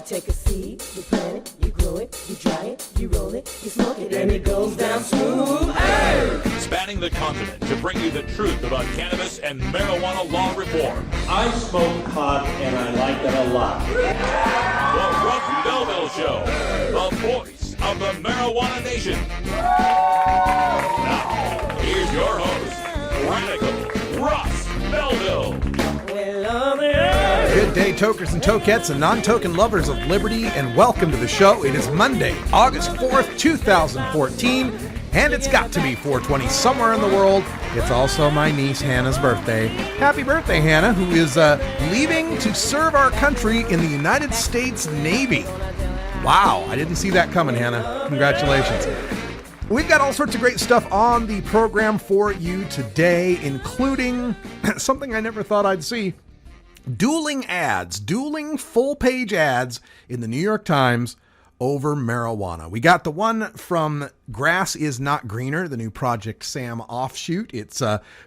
take a seed, you plant it, you grow it, you dry it, you roll it, you smoke it, and it goes down smooth. Hey! Spanning the continent to bring you the truth about cannabis and marijuana law reform. I smoke pot and I like it a lot. The Russ Belville Show, the voice of the marijuana nation. Now, here's your host, Radical Russ Belville. Good day, tokers and tokettes and non-token lovers of liberty, and welcome to the show. It is Monday, August 4th, 2014, and it's got to be 420 somewhere in the world. It's also my niece Hannah's birthday. Happy birthday, Hannah, who is leaving to serve our country in the United States Navy. Wow, I didn't see that coming, Hannah. Congratulations. We've got all sorts of great stuff on the program for you today, including something I never thought I'd see. Dueling full-page ads in the New York Times over marijuana. We got the one from GrassIsNotGreener, the new Project Sam offshoot. It's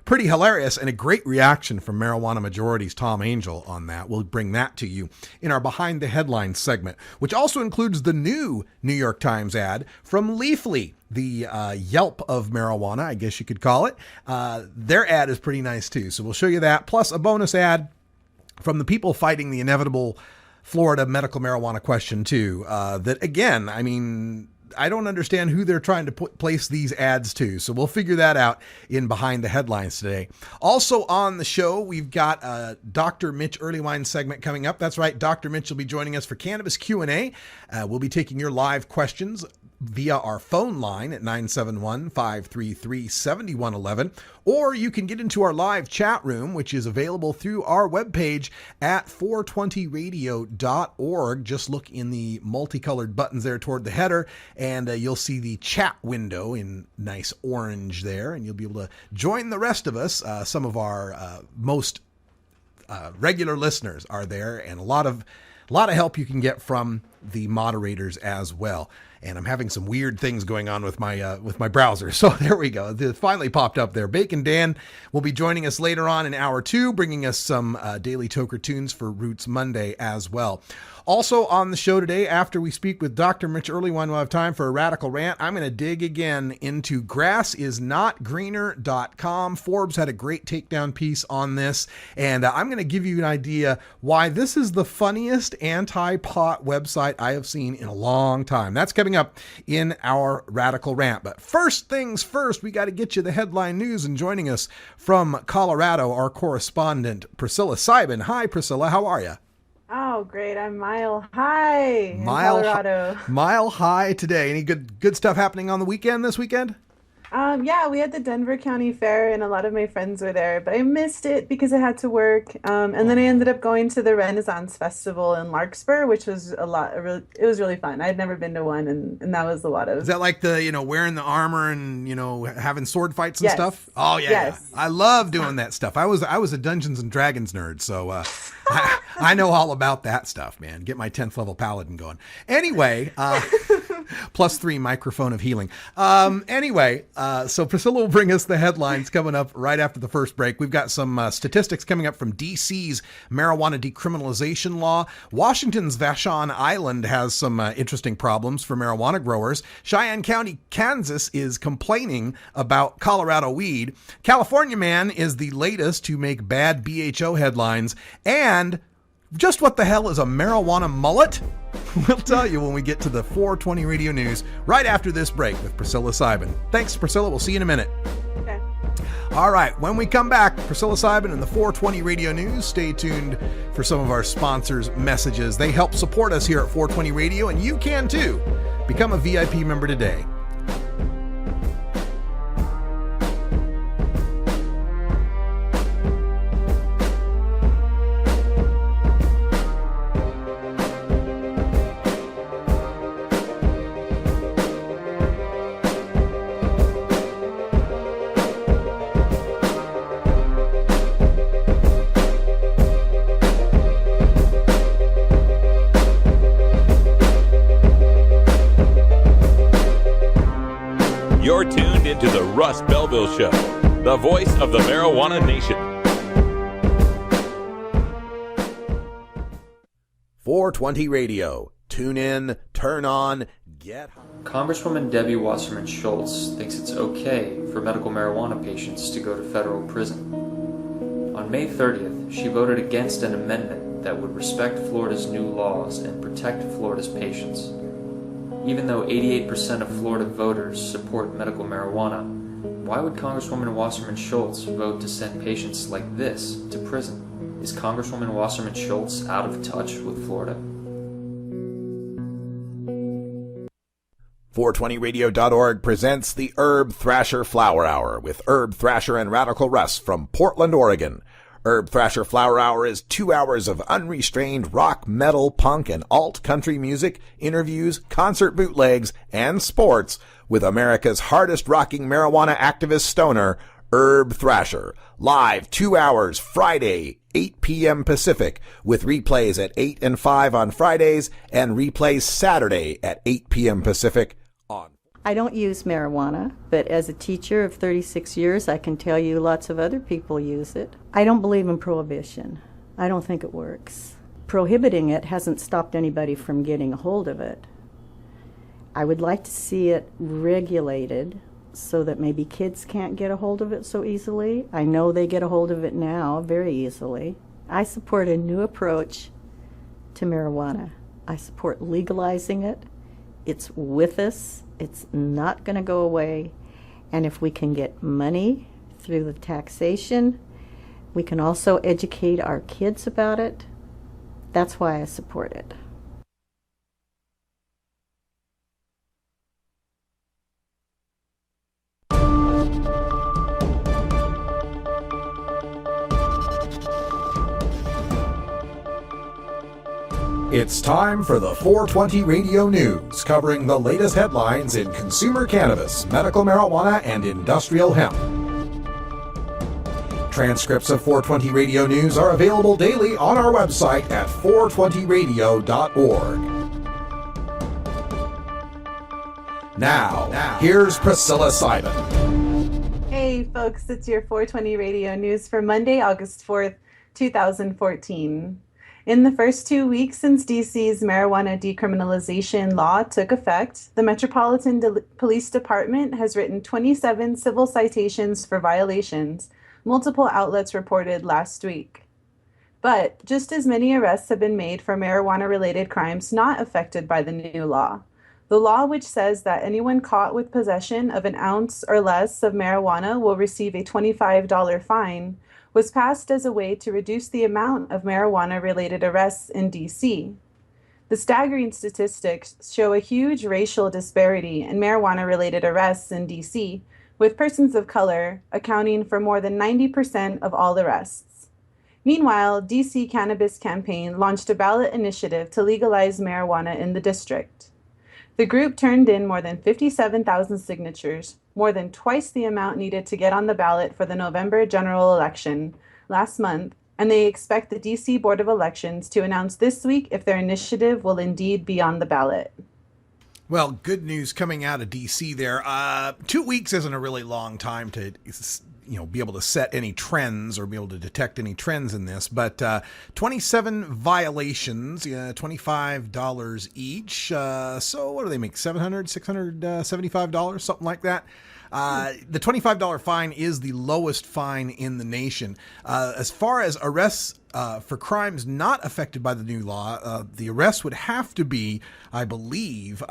pretty hilarious and a great reaction from Marijuana Majority's Tom Angel on that. We'll bring that to you in our Behind the Headlines segment, which also includes the new New York Times ad from Leafly, the Yelp of marijuana, I guess you could call it. Their ad is pretty nice too, so we'll show you that, plus a bonus ad from the people fighting the inevitable Florida medical marijuana question too. That again, I mean, I don't understand who they're trying to place these ads to. So we'll figure that out in Behind the Headlines today. Also on the show, we've got a Dr. Mitch Earlywine segment coming up. That's right. Dr. Mitch will be joining us for Cannabis Q&A. We'll be taking your live questions via our phone line at 971-533-7111, or you can get into our live chat room, which is available through our webpage at 420radio.org. Just look in the multicolored buttons there toward the header, and you'll see the chat window in nice orange there, and you'll be able to join the rest of us. Some of our most regular listeners are there, and a lot of help you can get from the moderators as well. And I'm having some weird things going on with my browser. So there we go. It finally popped up there. Bacon Dan will be joining us later on in hour 2, bringing us some daily toker tunes for Roots Monday as well. Also on the show today, after we speak with Dr. Mitch Earlywine, we'll have time for a radical rant. I'm going to dig again into GrassIsNotGreener.com. Forbes had a great takedown piece on this, and I'm going to give you an idea why this is the funniest anti-pot website I have seen in a long time. That's coming up in our radical rant. But first things first, we got to get you the headline news, and joining us from Colorado, our correspondent, Priscilla Sibin. Hi, Priscilla. How are you? Oh, great. I'm mile high in Colorado. Mile high today. Any good stuff happening on the weekend this weekend? Yeah, we had the Denver County Fair and a lot of my friends were there, but I missed it because I had to work. And then I ended up going to the Renaissance Festival in Larkspur, which was it was really fun. I'd never been to one, and that was a lot of... Is that like the, wearing the armor and, having sword fights and stuff? Oh, yeah. Yes. I love doing that stuff. I was a Dungeons and Dragons nerd, so I know all about that stuff, man. Get my 10th level paladin going. Anyway, +3 microphone of healing. So Priscilla will bring us the headlines coming up right after the first break. We've got some statistics coming up from D.C.'s marijuana decriminalization law. Washington's Vashon Island has some interesting problems for marijuana growers. Cheyenne County, Kansas is complaining about Colorado weed. California man is the latest to make bad BHO headlines. And just what the hell is a marijuana mullet? We'll tell you when we get to the 420 Radio News right after this break with Priscilla Sibin. Thanks, Priscilla. We'll see you in a minute. Okay. All right. When we come back, Priscilla Sibin and the 420 Radio News. Stay tuned for some of our sponsors' messages. They help support us here at 420 Radio, and you can too. Become a VIP member today. You're tuned into the Russ Belville Show, the voice of the marijuana nation. 420 Radio. Tune in, turn on, get high. Congresswoman Debbie Wasserman Schultz thinks it's okay for medical marijuana patients to go to federal prison. On May 30th, she voted against an amendment that would respect Florida's new laws and protect Florida's patients. Even though 88% of Florida voters support medical marijuana, why would Congresswoman Wasserman Schultz vote to send patients like this to prison? Is Congresswoman Wasserman Schultz out of touch with Florida? 420radio.org presents the Herb Thrasher Flower Hour with Herb Thrasher and Radical Russ from Portland, Oregon. Herb Thrasher Flower Hour is 2 hours of unrestrained rock, metal, punk, and alt country music, interviews, concert bootlegs, and sports with America's hardest rocking marijuana activist stoner, Herb Thrasher. Live 2 hours Friday, 8 p.m. Pacific, with replays at 8 and 5 on Fridays and replays Saturday at 8 p.m. Pacific on. I don't use marijuana, but as a teacher of 36 years, I can tell you lots of other people use it. I don't believe in prohibition. I don't think it works. Prohibiting it hasn't stopped anybody from getting a hold of it. I would like to see it regulated so that maybe kids can't get a hold of it so easily. I know they get a hold of it now very easily. I support a new approach to marijuana. I support legalizing it. It's with us. It's not going to go away. And if we can get money through the taxation, we can also educate our kids about it. That's why I support it. It's time for the 420 Radio News, covering the latest headlines in consumer cannabis, medical marijuana, and industrial hemp. Transcripts of 420 Radio News are available daily on our website at 420radio.org. Now, here's Priscilla Simon. Hey folks, it's your 420 Radio News for Monday, August 4th, 2014. In the first 2 weeks since DC's marijuana decriminalization law took effect, the Metropolitan Police Department has written 27 civil citations for violations, multiple outlets reported last week. But just as many arrests have been made for marijuana-related crimes not affected by the new law. The law, which says that anyone caught with possession of an ounce or less of marijuana will receive a $25 fine, was passed as a way to reduce the amount of marijuana-related arrests in D.C. The staggering statistics show a huge racial disparity in marijuana-related arrests in D.C., with persons of color accounting for more than 90% of all arrests. Meanwhile, D.C. Cannabis Campaign launched a ballot initiative to legalize marijuana in the district. The group turned in more than 57,000 signatures, more than twice the amount needed to get on the ballot for the November general election last month, and they expect the D.C. Board of Elections to announce this week if their initiative will indeed be on the ballot. Well, good news coming out of D.C. there. 2 weeks isn't a really long time to be able to set any trends or be able to detect any trends in this, but 27 violations, $25 each. So what do they make? $700, $675, something like that. The $25 fine is the lowest fine in the nation. As far as arrests for crimes not affected by the new law, the arrest would have to be, I believe,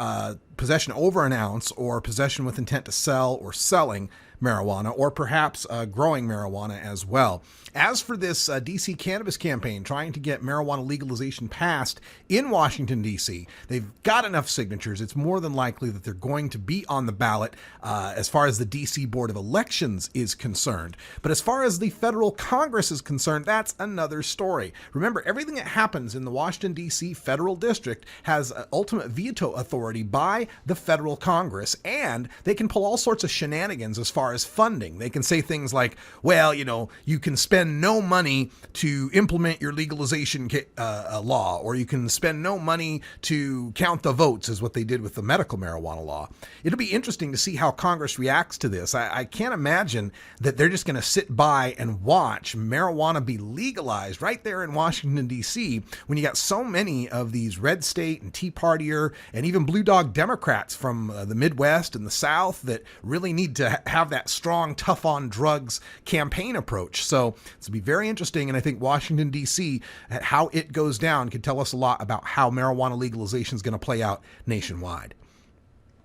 possession over an ounce or possession with intent to sell or selling marijuana, or perhaps growing marijuana as well. As for this D.C. cannabis campaign trying to get marijuana legalization passed in Washington, D.C., they've got enough signatures. It's more than likely that they're going to be on the ballot as far as the D.C. Board of Elections is concerned. But as far as the federal Congress is concerned, that's another story. Remember, everything that happens in the Washington, D.C. federal district has ultimate veto authority by the federal Congress, and they can pull all sorts of shenanigans as far as funding. They can say things like, well, you can spend spend no money to implement your legalization law, or you can spend no money to count the votes, is what they did with the medical marijuana law. It'll be interesting to see how Congress reacts to this. I can't imagine that they're just going to sit by and watch marijuana be legalized right there in Washington, D.C., when you got so many of these red state and Tea Partier and even blue dog Democrats from the Midwest and the South that really need to have that strong, tough on drugs campaign approach. So it's going to be very interesting. And I think Washington, D.C., how it goes down could tell us a lot about how marijuana legalization is going to play out nationwide.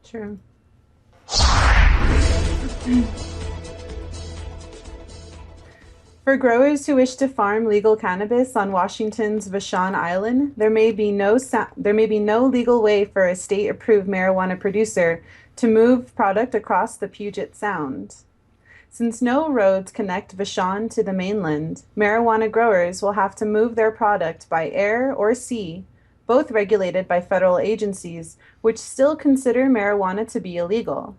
True. For growers who wish to farm legal cannabis on Washington's Vashon Island, there may be no legal way for a state-approved marijuana producer to move product across the Puget Sound. Since no roads connect Vashon to the mainland, marijuana growers will have to move their product by air or sea, both regulated by federal agencies, which still consider marijuana to be illegal.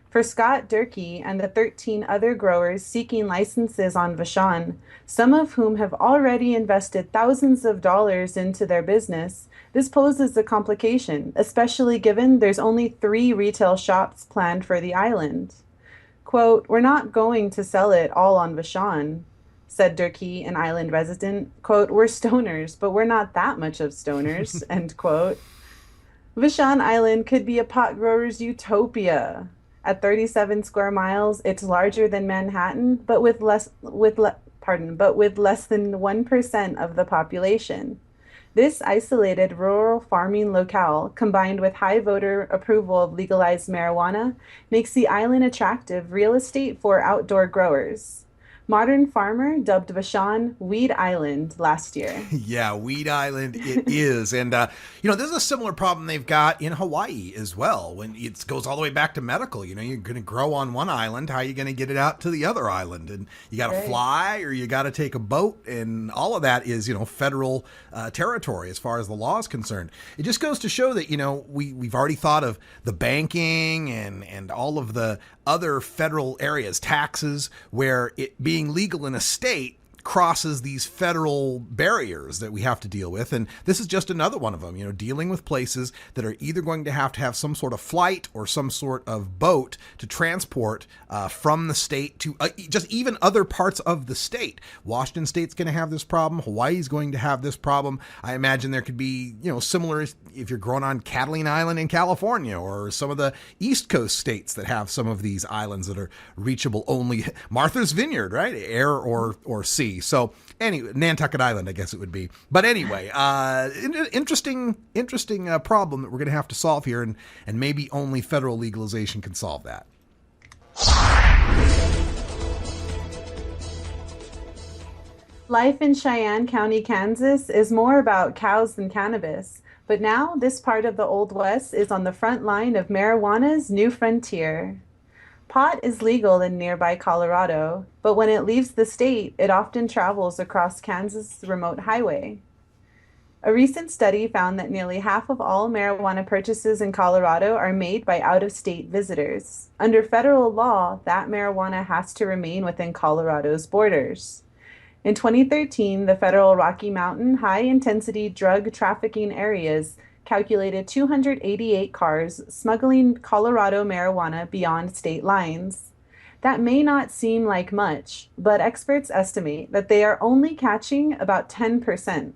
For Scott Durkee and the 13 other growers seeking licenses on Vashon, some of whom have already invested thousands of dollars into their business, this poses a complication, especially given there's only 3 retail shops planned for the island. Quote, "We're not going to sell it all on Vashon," said Durkee, an island resident. Quote, "We're stoners, but we're not that much of stoners," end quote. Vashon Island could be a pot grower's utopia. At 37 square miles, it's larger than Manhattan, but with less than 1% of the population. This isolated rural farming locale, combined with high voter approval of legalized marijuana, makes the island attractive real estate for outdoor growers. Modern Farmer dubbed Vashon Weed Island last year. Yeah, Weed Island it is. And, there's a similar problem they've got in Hawaii as well. When it goes all the way back to medical, you're going to grow on one island. How are you going to get it out to the other island? And you got to fly, or you got to take a boat. And all of that is, federal territory as far as the law is concerned. It just goes to show that, we've already thought of the banking and all of the other federal areas, taxes, where it being legal in a state crosses these federal barriers that we have to deal with. And this is just another one of them, dealing with places that are either going to have some sort of flight or some sort of boat to transport from the state to just even other parts of the state. Washington State's going to have this problem. Hawaii's going to have this problem. I imagine there could be, similar if you're growing on Catalina Island in California, or some of the East Coast states that have some of these islands that are reachable only Martha's Vineyard, right? Air or sea. So anyway, Nantucket Island, I guess it would be. But anyway, interesting problem that we're going to have to solve here, and maybe only federal legalization can solve that. Life in Cheyenne County, Kansas is more about cows than cannabis. But now this part of the Old West is on the front line of marijuana's new frontier. Pot is legal in nearby Colorado, but when it leaves the state, it often travels across Kansas' remote highway. A recent study found that nearly half of all marijuana purchases in Colorado are made by out-of-state visitors. Under federal law, that marijuana has to remain within Colorado's borders. In 2013, the federal Rocky Mountain high-intensity drug trafficking areas calculated 288 cars smuggling Colorado marijuana beyond state lines. That may not seem like much, but experts estimate that they are only catching about 10%,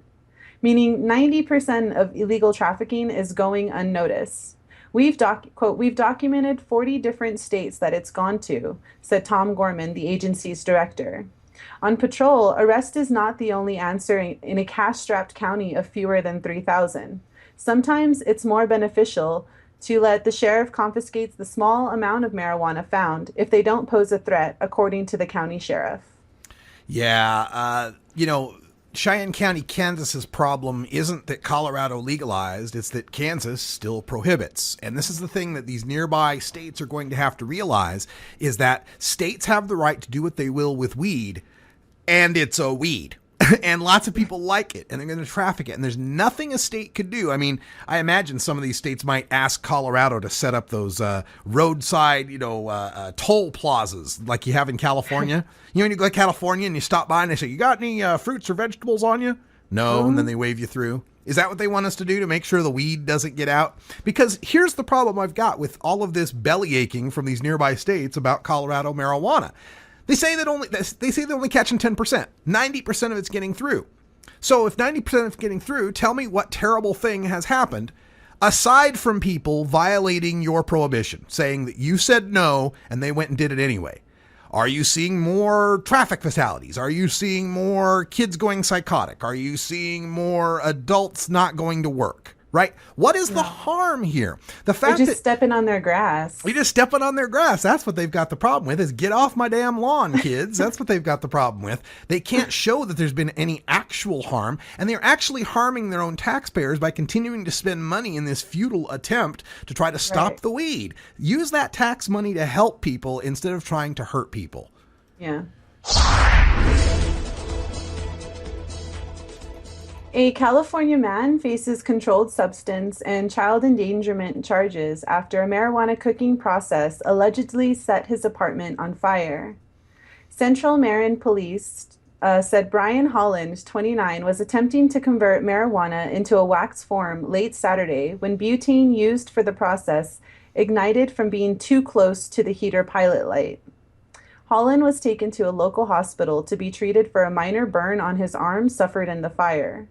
meaning 90% of illegal trafficking is going unnoticed. We've documented 40 different states that it's gone to, said Tom Gorman, the agency's director. On patrol, arrest is not the only answer in a cash-strapped county of fewer than 3,000. Sometimes it's more beneficial to let the sheriff confiscate the small amount of marijuana found if they don't pose a threat, according to the county sheriff. Yeah, Cheyenne County, Kansas's problem isn't that Colorado legalized, it's that Kansas still prohibits. And this is the thing that these nearby states are going to have to realize, is that states have the right to do what they will with weed, and it's a weed. and lots of people like it, and they're going to traffic it, and there's nothing a state could do. I mean, I imagine some of these states might ask Colorado to set up those roadside, toll plazas like you have in California. When you go to California and you stop by and they say, "You got any fruits or vegetables on you?" No, and then they wave you through. Is that what they want us to do to make sure the weed doesn't get out? Because here's the problem I've got with all of this belly aching from these nearby states about Colorado marijuana. They say they're only catching 10%. 90% of it's getting through. So if 90% of it's getting through, tell me what terrible thing has happened aside from people violating your prohibition, saying that you said no and they went and did it anyway. Are you seeing more traffic fatalities? Are you seeing more kids going psychotic? Are you seeing more adults not going to work? Right? What is the harm here? The fact They're just stepping on their grass. You're just stepping on their grass. That's what they've got the problem with, is get off my damn lawn, kids. That's what they've got the problem with. They can't show that there's been any actual harm, and they're actually harming their own taxpayers by continuing to spend money in this futile attempt to try to stop the weed. Use that tax money to help people instead of trying to hurt people. Yeah. A California man faces controlled substance and child endangerment charges after a marijuana cooking process allegedly set his apartment on fire. Central Marin Police said Brian Holland, 29, was attempting to convert marijuana into a wax form late Saturday when butane used for the process ignited from being too close to the heater pilot light. Holland was taken to a local hospital to be treated for a minor burn on his arm suffered in the fire.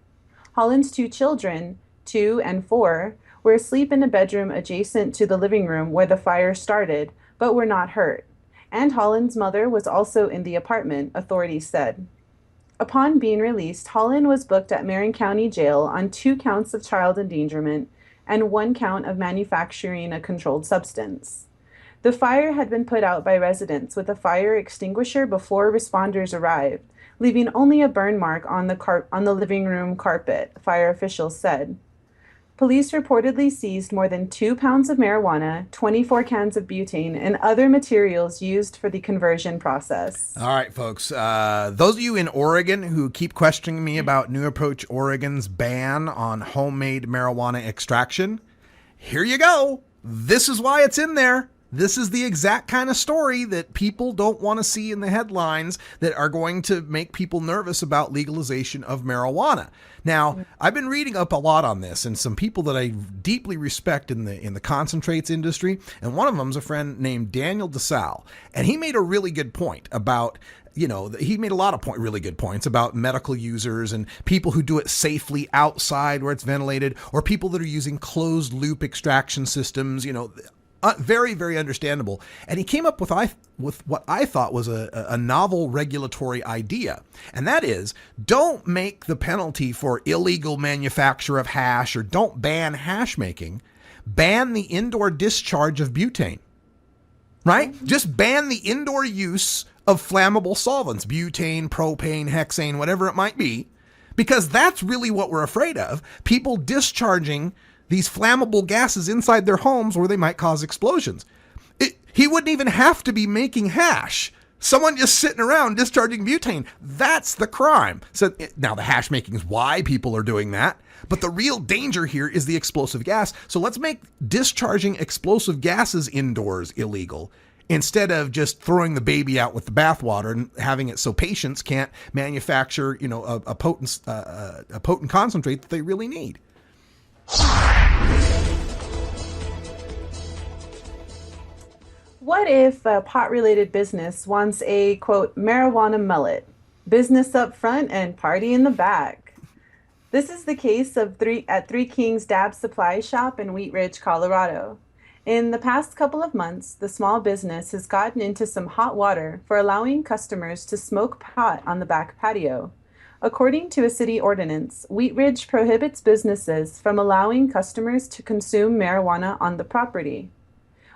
Holland's two children, 2 and 4, were asleep in a bedroom adjacent to the living room where the fire started, but were not hurt. And Holland's mother was also in the apartment, authorities said. Upon being released, Holland was booked at Marin County Jail on 2 counts of child endangerment and 1 count of manufacturing a controlled substance. The fire had been put out by residents with a fire extinguisher before responders arrived, leaving only a burn mark on the living room carpet, fire officials said. Police reportedly seized more than 2 pounds of marijuana, 24 cans of butane, and other materials used for the conversion process. All right, folks. Those of you in Oregon who keep questioning me about New Approach Oregon's ban on homemade marijuana extraction, here you go. This is why it's in there. This is the exact kind of story that people don't want to see in the headlines that are going to make people nervous about legalization of marijuana. Now, I've been reading up a lot on this, and some people that I deeply respect in the concentrates industry, and one of them is a friend named Daniel DeSalle, and he made a really good point about he made a lot of really good points about medical users and people who do it safely outside where it's ventilated, or people that are using closed loop extraction systems, very, very understandable. And he came up with what I thought was a novel regulatory idea. And that is, don't make the penalty for illegal manufacture of hash, or don't ban hash making. Ban the indoor discharge of butane. Right? Just ban the indoor use of flammable solvents, butane, propane, hexane, whatever it might be, because that's really what we're afraid of. People discharging these flammable gases inside their homes where they might cause explosions. He wouldn't even have to be making hash. Someone just sitting around discharging butane. That's the crime. So now the hash making is why people are doing that. But the real danger here is the explosive gas. So let's make discharging explosive gases indoors illegal, instead of just throwing the baby out with the bathwater and having it so patients can't manufacture, a potent concentrate that they really need. What if a pot-related business wants a, quote, marijuana mullet? Business up front and party in the back. This is the case at Three Kings Dab Supply Shop in Wheat Ridge, Colorado. In the past couple of months, the small business has gotten into some hot water for allowing customers to smoke pot on the back patio. According to a city ordinance, Wheat Ridge prohibits businesses from allowing customers to consume marijuana on the property.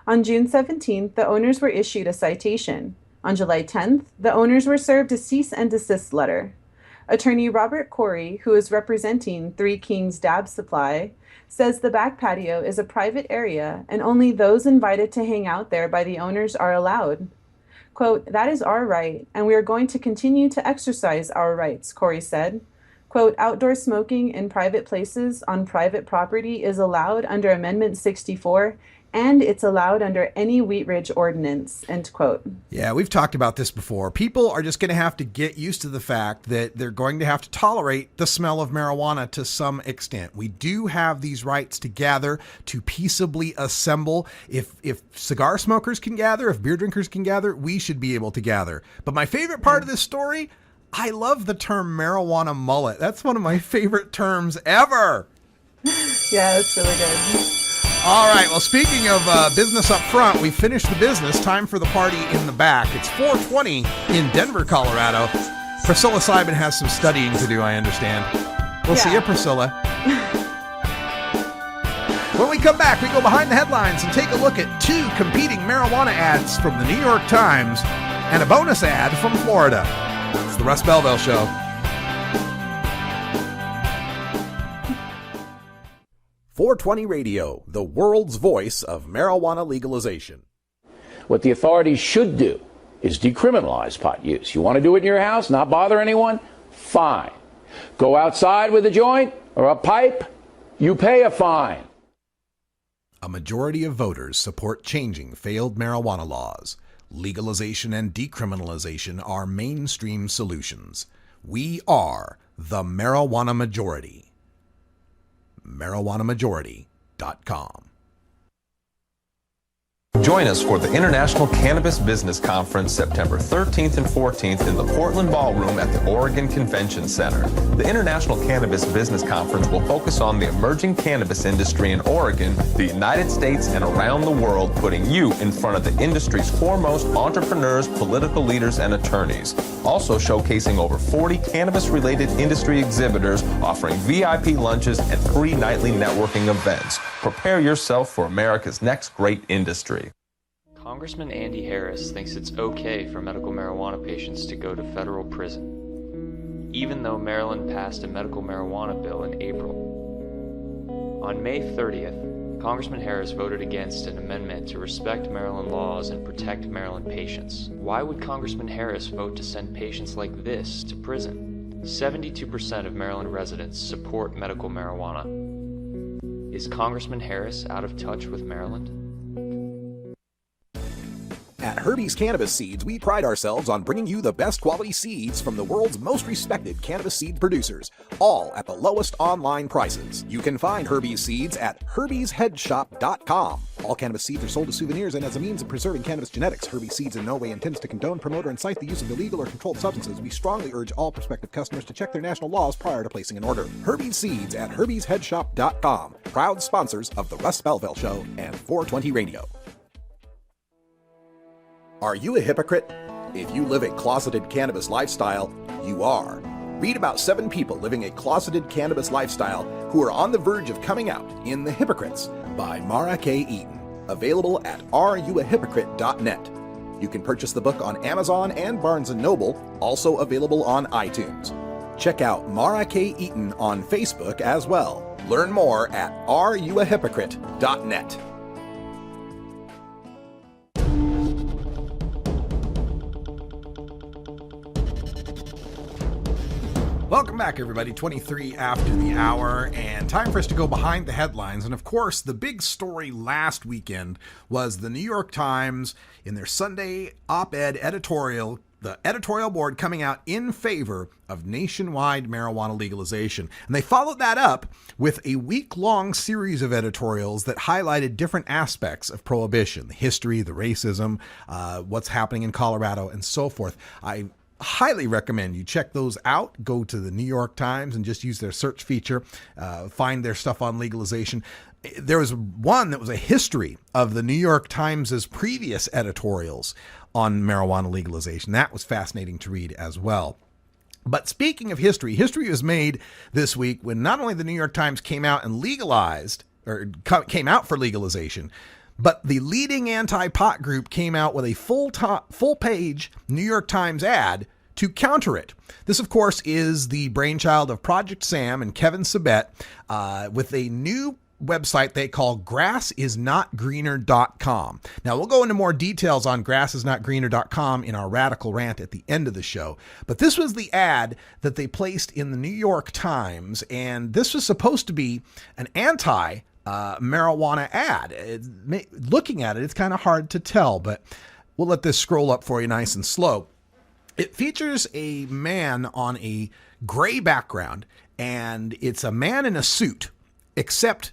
On June 17th, the owners were issued a citation. On July 10th, the owners were served a cease and desist letter. Attorney Robert Corey, who is representing Three Kings Dab Supply, says the back patio is a private area and only those invited to hang out there by the owners are allowed. Quote, "That is our right, and we are going to continue to exercise our rights," Corey said. Quote, "Outdoor smoking in private places on private property is allowed under Amendment 64, and it's allowed under any Wheat Ridge ordinance," end quote. Yeah, we've talked about this before. People are just going to have to get used to the fact that they're going to have to tolerate the smell of marijuana to some extent. We do have these rights to gather, to peaceably assemble. If cigar smokers can gather, if beer drinkers can gather, we should be able to gather. But my favorite part of this story, I love the term marijuana mullet. That's one of my favorite terms ever. Yeah, that's really good. All right. Well, speaking of business up front, we finished the business. Time for the party in the back. It's 4:20 in Denver, Colorado. Priscilla Simon has some studying to do, I understand. We'll see you, Priscilla. When we come back, we go behind the headlines and take a look at 2 competing marijuana ads from the New York Times and a bonus ad from Florida. It's the Russ Belville Show. .420 Radio, the world's voice of marijuana legalization. What the authorities should do is decriminalize pot use. You want to do it in your house, not bother anyone? Fine. Go outside with a joint or a pipe, you pay a fine. A majority of voters support changing failed marijuana laws. Legalization and decriminalization are mainstream solutions. We are the marijuana majority. marijuanamajority.com. Join us for the International Cannabis Business Conference September 13th and 14th in the Portland Ballroom at the Oregon Convention Center. The International Cannabis Business Conference will focus on the emerging cannabis industry in Oregon, the United States, and around the world, putting you in front of the industry's foremost entrepreneurs, political leaders, and attorneys. Also showcasing over 40 cannabis-related industry exhibitors, offering VIP lunches and free nightly networking events. Prepare yourself for America's next great industry. Congressman Andy Harris thinks it's okay for medical marijuana patients to go to federal prison, even though Maryland passed a medical marijuana bill in April. On May 30th, Congressman Harris voted against an amendment to respect Maryland laws and protect Maryland patients. Why would Congressman Harris vote to send patients like this to prison? 72% of Maryland residents support medical marijuana. Is Congressman Harris out of touch with Maryland? At Herbie's Cannabis Seeds, we pride ourselves on bringing you the best quality seeds from the world's most respected cannabis seed producers, all at the lowest online prices. You can find Herbie's Seeds at herbiesheadshop.com. All cannabis seeds are sold as souvenirs and as a means of preserving cannabis genetics. Herbie's Seeds in no way intends to condone, promote, or incite the use of illegal or controlled substances. We strongly urge all prospective customers to check their national laws prior to placing an order. Herbie's Seeds at herbiesheadshop.com. Proud sponsors of the Russ Belville Show and 420 Radio. Are you a hypocrite? If you live a closeted cannabis lifestyle, you are. Read about 7 people living a closeted cannabis lifestyle who are on the verge of coming out in The Hypocrites by Mara K. Eaton. Available at areyouahypocrite.net. You can purchase the book on Amazon and Barnes & Noble, also available on iTunes. Check out Mara K. Eaton on Facebook as well. Learn more at areyouahypocrite.net. Welcome back, everybody. 23 after the hour, and time for us to go behind the headlines. And of course, the big story last weekend was the New York Times in their Sunday op-ed editorial, the editorial board coming out in favor of nationwide marijuana legalization. And they followed that up with a week-long series of editorials that highlighted different aspects of prohibition, the history, the racism, what's happening in Colorado, and so forth. I highly recommend you check those out. Go to the New York Times and just use their search feature, find their stuff on legalization. There was one that was a history of the New York Times's previous editorials on marijuana legalization. That was fascinating to read as well. But speaking of history, history was made this week when not only the New York Times came out and legalized, or came out for legalization, but the leading anti-pot group came out with a full-page New York Times ad to counter it. This, of course, is the brainchild of Project Sam and Kevin Sabet with a new website they call GrassIsNotGreener.com. Now, we'll go into more details on GrassIsNotGreener.com in our radical rant at the end of the show. But this was the ad that they placed in the New York Times, and this was supposed to be an anti-marijuana ad. Looking at it, it's kind of hard to tell, but we'll let this scroll up for you nice and slow. It features a man on a gray background, and it's a man in a suit, except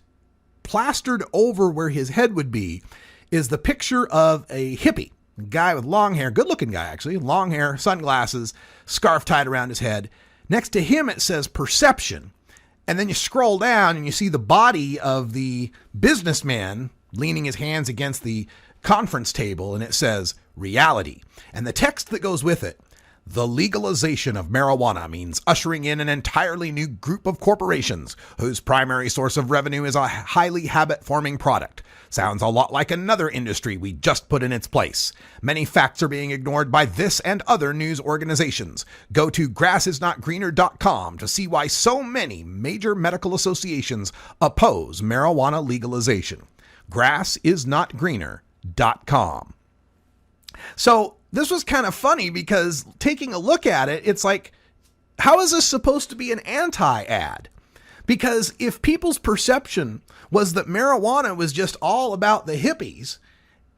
plastered over where his head would be is the picture of a hippie, a guy with long hair, good-looking guy actually, long hair, sunglasses, scarf tied around his head. Next to him it says perception, and then you scroll down and you see the body of the businessman leaning his hands against the conference table, and it says reality. And the text that goes with it: the legalization of marijuana means ushering in an entirely new group of corporations whose primary source of revenue is a highly habit-forming product. Sounds a lot like another industry we just put in its place. Many facts are being ignored by this and other news organizations. Go to GrassIsNotGreener.com to see why so many major medical associations oppose marijuana legalization. GrassIsNotGreener.com. So this was kind of funny because taking a look at it, it's like, how is this supposed to be an anti-ad? Because if people's perception was that marijuana was just all about the hippies,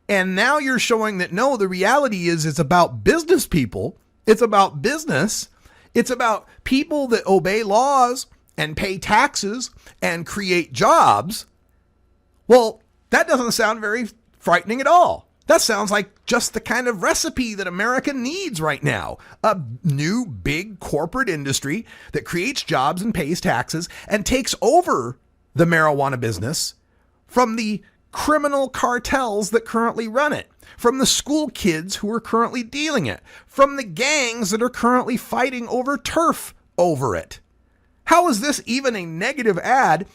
and now you're showing that no, the reality is it's about business people, it's about business, it's about people that obey laws and pay taxes and create jobs, well, that doesn't sound very frightening at all. That sounds like just the kind of recipe that America needs right now. A new big corporate industry that creates jobs and pays taxes and takes over the marijuana business from the criminal cartels that currently run it, from the school kids who are currently dealing it, from the gangs that are currently fighting over turf over it. How is this even a negative ad?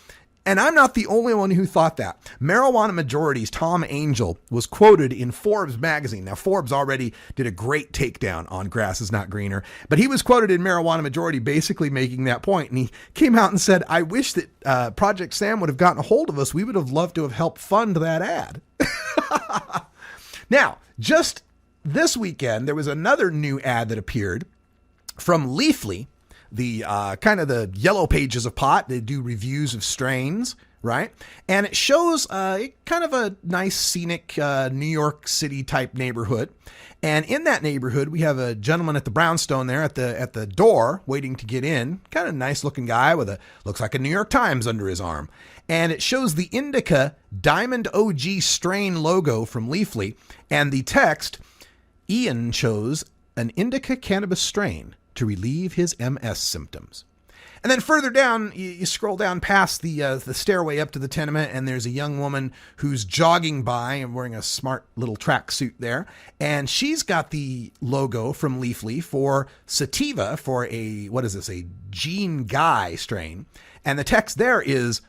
And I'm not the only one who thought that. Marijuana Majority's Tom Angel was quoted in Forbes magazine. Now, Forbes already did a great takedown on Grass is Not Greener, but he was quoted in Marijuana Majority basically making that point. And he came out and said, I wish that Project Sam would have gotten a hold of us. We would have loved to have helped fund that ad. Now, just this weekend, there was another new ad that appeared from Leafly, the kind of the yellow pages of pot. They do reviews of strains, right? And it shows kind of a nice scenic New York City type neighborhood. And in that neighborhood, we have a gentleman at the brownstone there at the door waiting to get in. Kind of nice looking guy with looks like a New York Times under his arm. And it shows the Indica Diamond OG strain logo from Leafly. And the text, Ian chose an Indica cannabis strain to relieve his MS symptoms. And then further down, you scroll down past the stairway up to the tenement, and there's a young woman who's jogging by and wearing a smart little tracksuit there. And she's got the logo from Leafly for sativa, for a Gene Guy strain. And the text there is,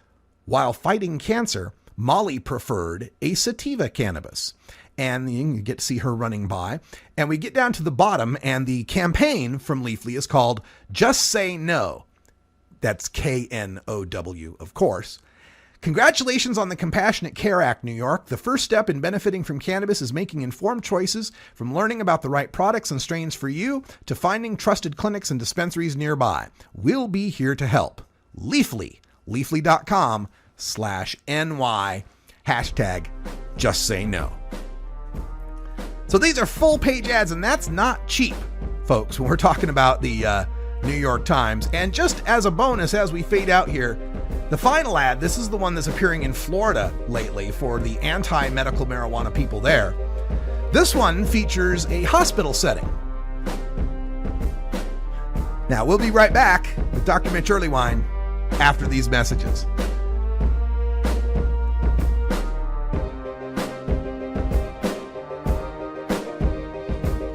while fighting cancer, Molly preferred a sativa cannabis. And you get to see her running by. And we get down to the bottom, and the campaign from Leafly is called Just Say No. That's KNOW, of course. Congratulations on the Compassionate Care Act, New York. The first step in benefiting from cannabis is making informed choices, from learning about the right products and strains for you to finding trusted clinics and dispensaries nearby. We'll be here to help. Leafly, leafly.com/NY, #JustSayNo. So these are full page ads, and that's not cheap, folks, when we're talking about the New York Times. And just as a bonus, as we fade out here, the final ad, this is the one that's appearing in Florida lately for the anti-medical marijuana people there. This one features a hospital setting. Now, we'll be right back with Dr. Mitch Earlywine after these messages.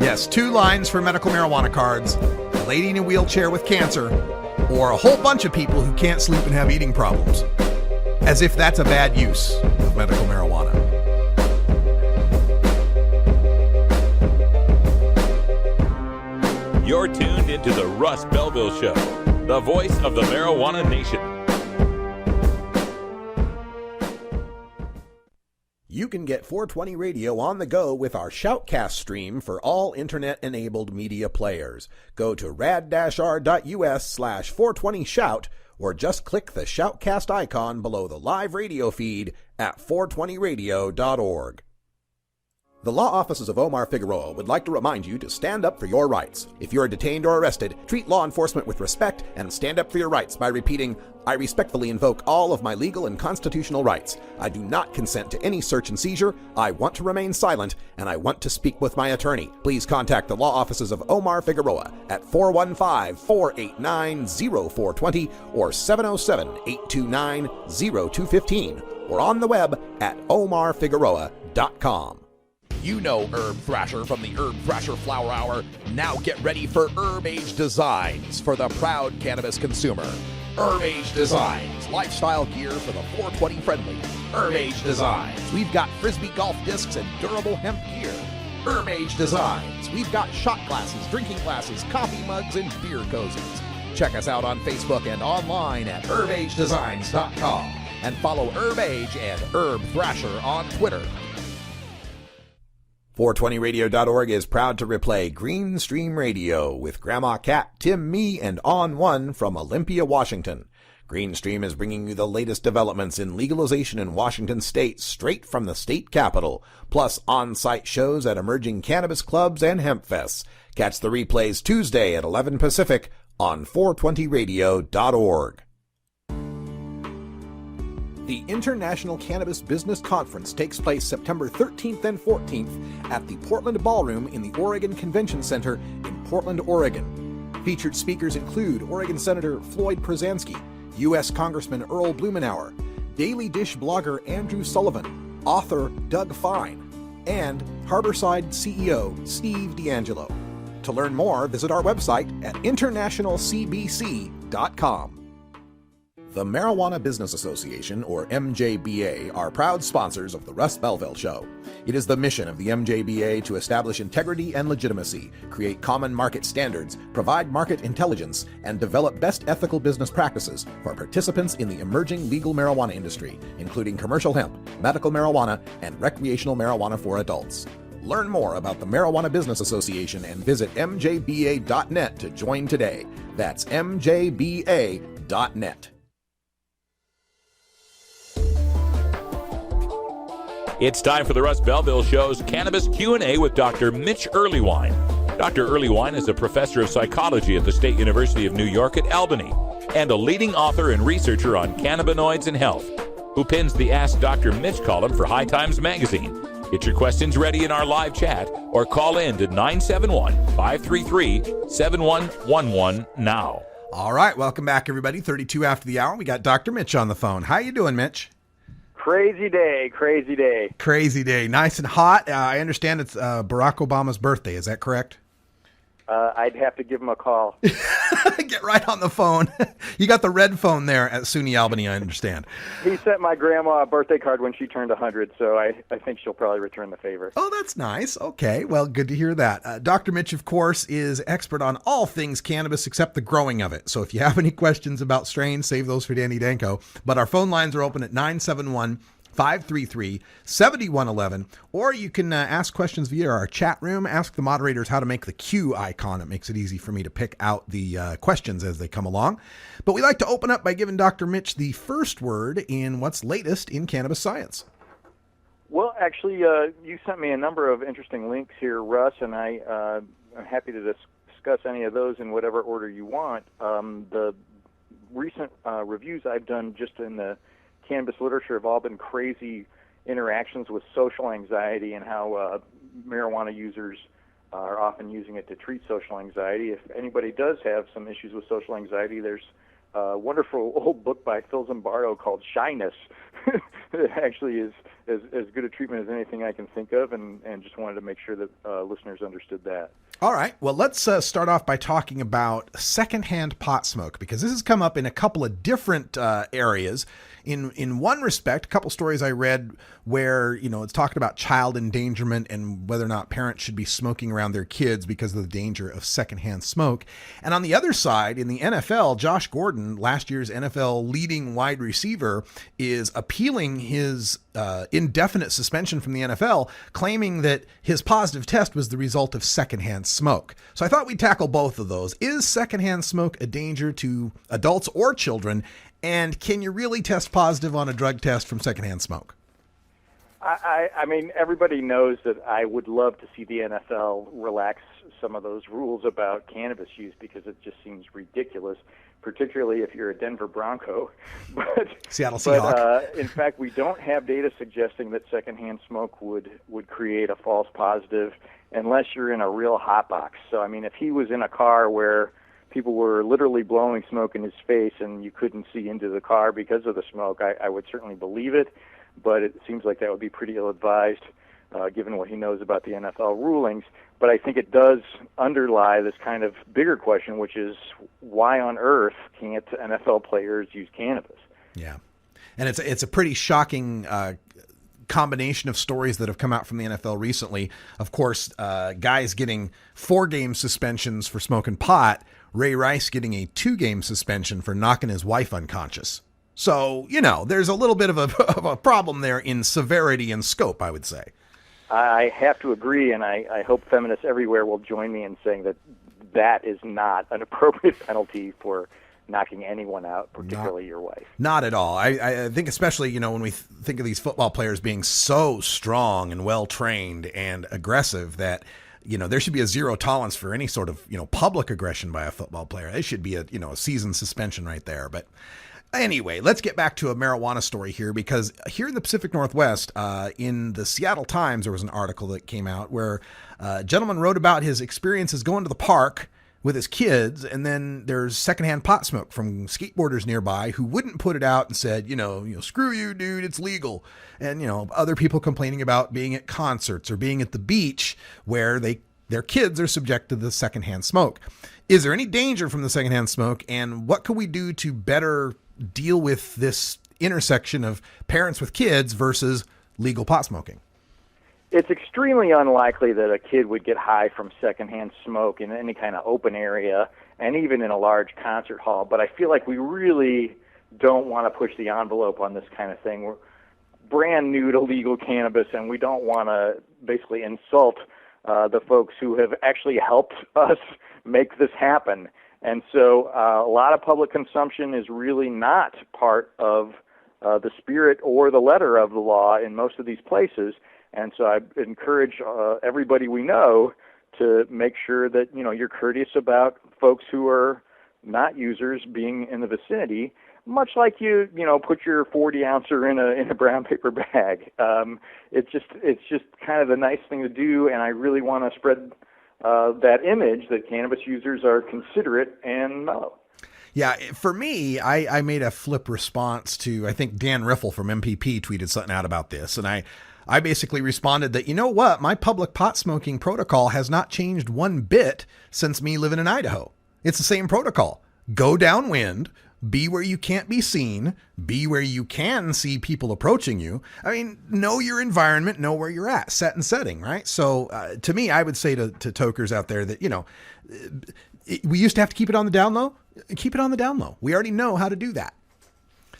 Yes, 2 lines for medical marijuana cards: a lady in a wheelchair with cancer, or a whole bunch of people who can't sleep and have eating problems. As if that's a bad use of medical marijuana. You're tuned into the Russ Belville Show, the voice of the marijuana nation. You can get 420 Radio on the go with our Shoutcast stream for all internet-enabled media players. Go to rad-r.us/420shout or just click the Shoutcast icon below the live radio feed at 420radio.org. The law offices of Omar Figueroa would like to remind you to stand up for your rights. If you are detained or arrested, treat law enforcement with respect and stand up for your rights by repeating, "I respectfully invoke all of my legal and constitutional rights. I do not consent to any search and seizure. I want to remain silent, and I want to speak with my attorney." Please contact the law offices of Omar Figueroa at 415-489-0420 or 707-829-0215 or on the web at omarfigueroa.com. You know Herb Thrasher from the Herb Thrasher Flower Hour. Now get ready for Herb Age Designs for the proud cannabis consumer. Herb Age Designs, lifestyle gear for the 420 friendly. Herb Age Designs, we've got Frisbee golf discs and durable hemp gear. Herb Age Designs, we've got shot glasses, drinking glasses, coffee mugs, and beer cozies. Check us out on Facebook and online at herbagedesigns.com and follow Herb Age and Herb Thrasher on Twitter. 420radio.org is proud to replay Green Stream Radio with Grandma Cat, Tim Me, and On One from Olympia, Washington. Green Stream is bringing you the latest developments in legalization in Washington state straight from the state capitol, plus on-site shows at emerging cannabis clubs and hemp fests. Catch the replays Tuesday at 11 Pacific on 420radio.org. The International Cannabis Business Conference takes place September 13th and 14th at the Portland Ballroom in the Oregon Convention Center in Portland, Oregon. Featured speakers include Oregon Senator Floyd Przansky, U.S. Congressman Earl Blumenauer, Daily Dish blogger Andrew Sullivan, author Doug Fine, and Harborside CEO Steve D'Angelo. To learn more, visit our website at internationalcbc.com. The Marijuana Business Association, or MJBA, are proud sponsors of the Russ Belville Show. It is the mission of the MJBA to establish integrity and legitimacy, create common market standards, provide market intelligence, and develop best ethical business practices for participants in the emerging legal marijuana industry, including commercial hemp, medical marijuana, and recreational marijuana for adults. Learn more about the Marijuana Business Association and visit mjba.net to join today. That's mjba.net. It's time for the Russ Belville Show's Cannabis Q&A with Dr. Mitch Earleywine. Dr. Earleywine is a professor of psychology at the State University of New York at Albany and a leading author and researcher on cannabinoids and health, who pins the Ask Dr. Mitch column for High Times Magazine. Get your questions ready in our live chat or call in to 971-533-7111 now. All right, welcome back, everybody. 32 after the hour. We got Dr. Mitch on the phone. How you doing, Mitch? Crazy day, crazy day. Crazy day. Nice and hot. I understand it's Barack Obama's birthday. Is that correct? I'd have to give him a call. Get right on the phone. You got the red phone there at SUNY Albany, I understand. He sent my grandma a birthday card when she turned 100, so I think she'll probably return the favor. Oh, that's nice. Okay, well, good to hear that. Dr. Mitch, of course, is expert on all things cannabis except the growing of it. So if you have any questions about strains, save those for Danny Danko. But our phone lines are open at 971-533-7111, or you can ask questions via our chat room. Ask the moderators how to make the Q icon. It makes it easy for me to pick out the questions as they come along. But we like to open up by giving Dr. Mitch the first word in what's latest in cannabis science. Well, actually, you sent me a number of interesting links here, Russ, and I'm happy to discuss any of those in whatever order you want. The recent reviews I've done just in the cannabis literature have all been crazy interactions with social anxiety and how marijuana users are often using it to treat social anxiety. If anybody does have some issues with social anxiety, there's a wonderful old book by Phil Zimbardo called Shyness. It actually is as good a treatment as anything I can think of, and just wanted to make sure that listeners understood that. All right. Well, let's start off by talking about secondhand pot smoke, because this has come up in a couple of different areas. In one respect, a couple stories I read where, it's talking about child endangerment and whether or not parents should be smoking around their kids because of the danger of secondhand smoke. And on the other side, in the NFL, Josh Gordon, last year's NFL leading wide receiver, is appealing his indefinite suspension from the NFL, claiming that his positive test was the result of secondhand smoke. So I thought we'd tackle both of those. Is secondhand smoke a danger to adults or children? And can you really test positive on a drug test from secondhand smoke? I mean, everybody knows that I would love to see the NFL relax some of those rules about cannabis use because it just seems ridiculous, particularly if you're a Denver Bronco. Seattle Seahawks. In fact, we don't have data suggesting that secondhand smoke would create a false positive unless you're in a real hot box. So, I mean, if he was in a car where people were literally blowing smoke in his face and you couldn't see into the car because of the smoke, I would certainly believe it, but it seems like that would be pretty ill-advised given what he knows about the NFL rulings. But I think it does underlie this kind of bigger question, which is why on earth can't NFL players use cannabis? Yeah, and it's a pretty shocking combination of stories that have come out from the NFL recently. Of course, guys getting 4-game suspensions for smoking pot, Ray Rice getting a 2-game suspension for knocking his wife unconscious. So, there's a little bit of a problem there in severity and scope, I would say. I have to agree, and I hope feminists everywhere will join me in saying that is not an appropriate penalty for knocking anyone out, particularly your wife. Not at all. I think especially, when we think of these football players being so strong and well-trained and aggressive that, there should be a zero tolerance for any sort of, public aggression by a football player. It should be a season suspension right there. But anyway, let's get back to a marijuana story here, because here in the Pacific Northwest, in the Seattle Times, there was an article that came out where a gentleman wrote about his experiences going to the park with his kids, and then there's secondhand pot smoke from skateboarders nearby who wouldn't put it out and said, screw you, dude, it's legal. And, other people complaining about being at concerts or being at the beach where their kids are subject to the secondhand smoke. Is there any danger from the secondhand smoke, and what can we do to better deal with this intersection of parents with kids versus legal pot smoking? It's extremely unlikely that a kid would get high from secondhand smoke in any kind of open area and even in a large concert hall. But I feel like we really don't want to push the envelope on this kind of thing. We're brand new to legal cannabis, and we don't want to basically insult the folks who have actually helped us make this happen. And so a lot of public consumption is really not part of the spirit or the letter of the law in most of these places. And so I encourage everybody we know to make sure that, you're courteous about folks who are not users being in the vicinity, much like you put your 40-ouncer in a brown paper bag. It's just kind of the nice thing to do, and I really want to spread that image that cannabis users are considerate and mellow. Yeah, for me, I made a flip response to, I think Dan Riffle from MPP tweeted something out about this, and I basically responded that, my public pot smoking protocol has not changed one bit since me living in Idaho. It's the same protocol. Go downwind, be where you can't be seen, be where you can see people approaching you. I mean, know your environment, know where you're at, set and setting, right? So to me, I would say to tokers out there that, we used to have to keep it on the down low. Keep it on the down low. We already know how to do that.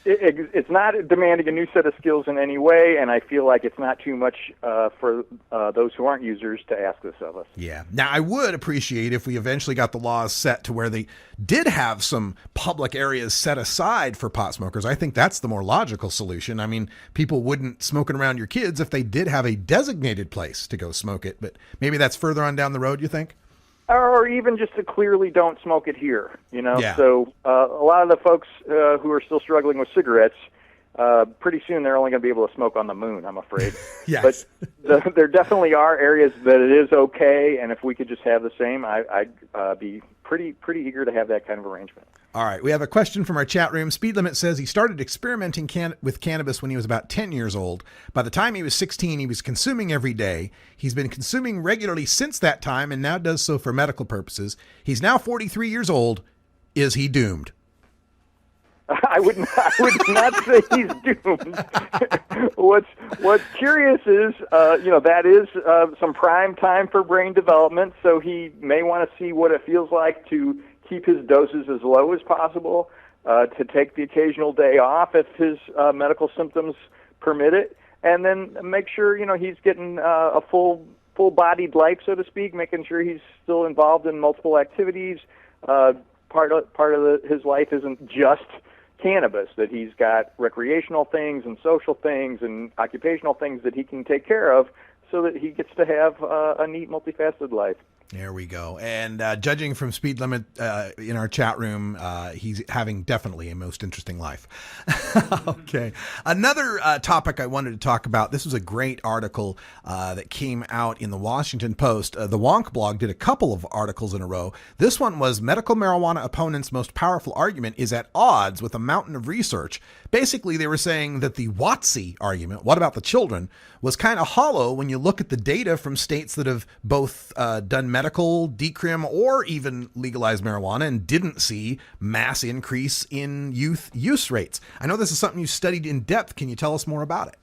It's not demanding a new set of skills in any way, and I feel like it's not too much for those who aren't users to ask this of us. Yeah. Now, I would appreciate if we eventually got the laws set to where they did have some public areas set aside for pot smokers. I think that's the more logical solution. I mean, people wouldn't smoking around your kids if they did have a designated place to go smoke it, but maybe that's further on down the road, you think? Or even just to clearly don't smoke it here, Yeah. So a lot of the folks who are still struggling with cigarettes, pretty soon they're only going to be able to smoke on the moon, I'm afraid. Yes. But there definitely are areas that it is okay, and if we could just have the same, I'd be pretty eager to have that kind of arrangement. All right, we have a question from our chat room. Speed Limit says he started experimenting with cannabis when he was about 10 years old. By the time he was 16, he was consuming every day. He's been consuming regularly since that time and now does so for medical purposes. He's now 43 years old. Is he doomed? I would not say he's doomed. What's curious is, that is some prime time for brain development, so he may want to see what it feels like to keep his doses as low as possible, to take the occasional day off if his medical symptoms permit it, and then make sure he's getting a full-bodied life, so to speak, making sure he's still involved in multiple activities. Part of his life isn't just cannabis, that he's got recreational things and social things and occupational things that he can take care of so that he gets to have a neat, multifaceted life. There we go. And judging from Speed Limit in our chat room, he's having definitely a most interesting life. Okay. Another topic I wanted to talk about. This was a great article that came out in the Washington Post. The Wonk blog did a couple of articles in a row. This one was medical marijuana opponents' most powerful argument is at odds with a mountain of research. Basically, they were saying that the WOTC argument, what about the children, was kind of hollow when you look at the data from states that have both done medical, decrim, or even legalized marijuana and didn't see mass increase in youth use rates. I know this is something you studied in depth. Can you tell us more about it?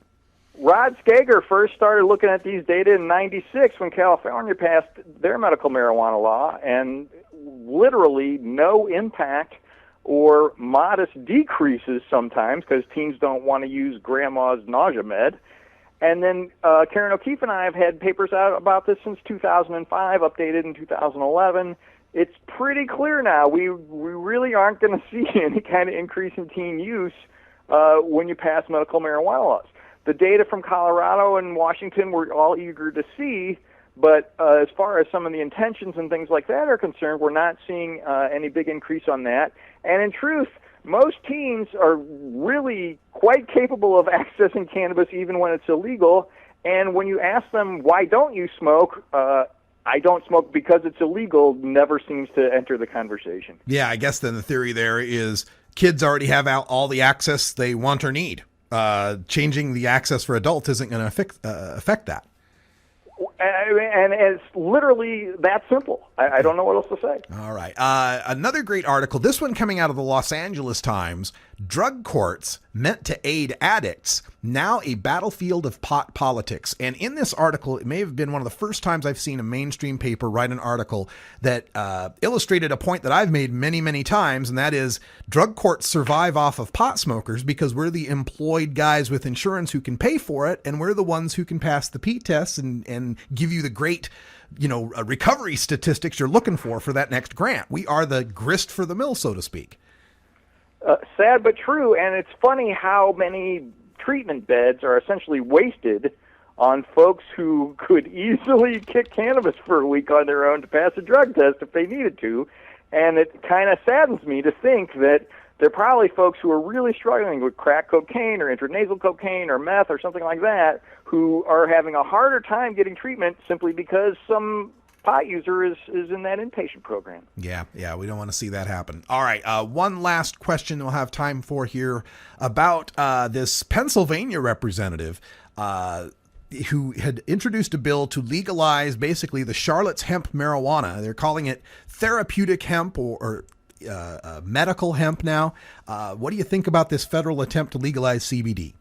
Rod Skager first started looking at these data in '96 when California passed their medical marijuana law, and literally no impact or modest decreases sometimes because teens don't want to use grandma's nausea med. And then Karen O'Keefe and I have had papers out about this since 2005, updated in 2011. It's pretty clear now. We really aren't going to see any kind of increase in teen use when you pass medical marijuana laws. The data from Colorado and Washington we're all eager to see, but as far as some of the intentions and things like that are concerned, we're not seeing any big increase on that. And in truth, most teens are really quite capable of accessing cannabis even when it's illegal. And when you ask them, why don't you smoke? I don't smoke because it's illegal, never seems to enter the conversation. Yeah, I guess then the theory there is kids already have all the access they want or need. Changing the access for adults isn't going to affect that. And it's literally that simple. I don't know what else to say. All right. Another great article, this one coming out of the Los Angeles Times, drug courts meant to aid addicts, now a battlefield of pot politics. And in this article, it may have been one of the first times I've seen a mainstream paper write an article that illustrated a point that I've made many, many times, and that is drug courts survive off of pot smokers because we're the employed guys with insurance who can pay for it, and we're the ones who can pass the P tests and give you the great recovery statistics you're looking for that next grant. We are the grist for the mill, so to speak. Sad but true, and it's funny how many treatment beds are essentially wasted on folks who could easily kick cannabis for a week on their own to pass a drug test if they needed to. And it kind of saddens me to think that there are probably folks who are really struggling with crack cocaine or intranasal cocaine or meth or something like that who are having a harder time getting treatment simply because some pot user is in that inpatient program. Yeah, we don't want to see that happen. All right, one last question we'll have time for here about this Pennsylvania representative who had introduced a bill to legalize basically the Charlotte's hemp marijuana. They're calling it therapeutic hemp or medical hemp now. What do you think about this federal attempt to legalize CBD?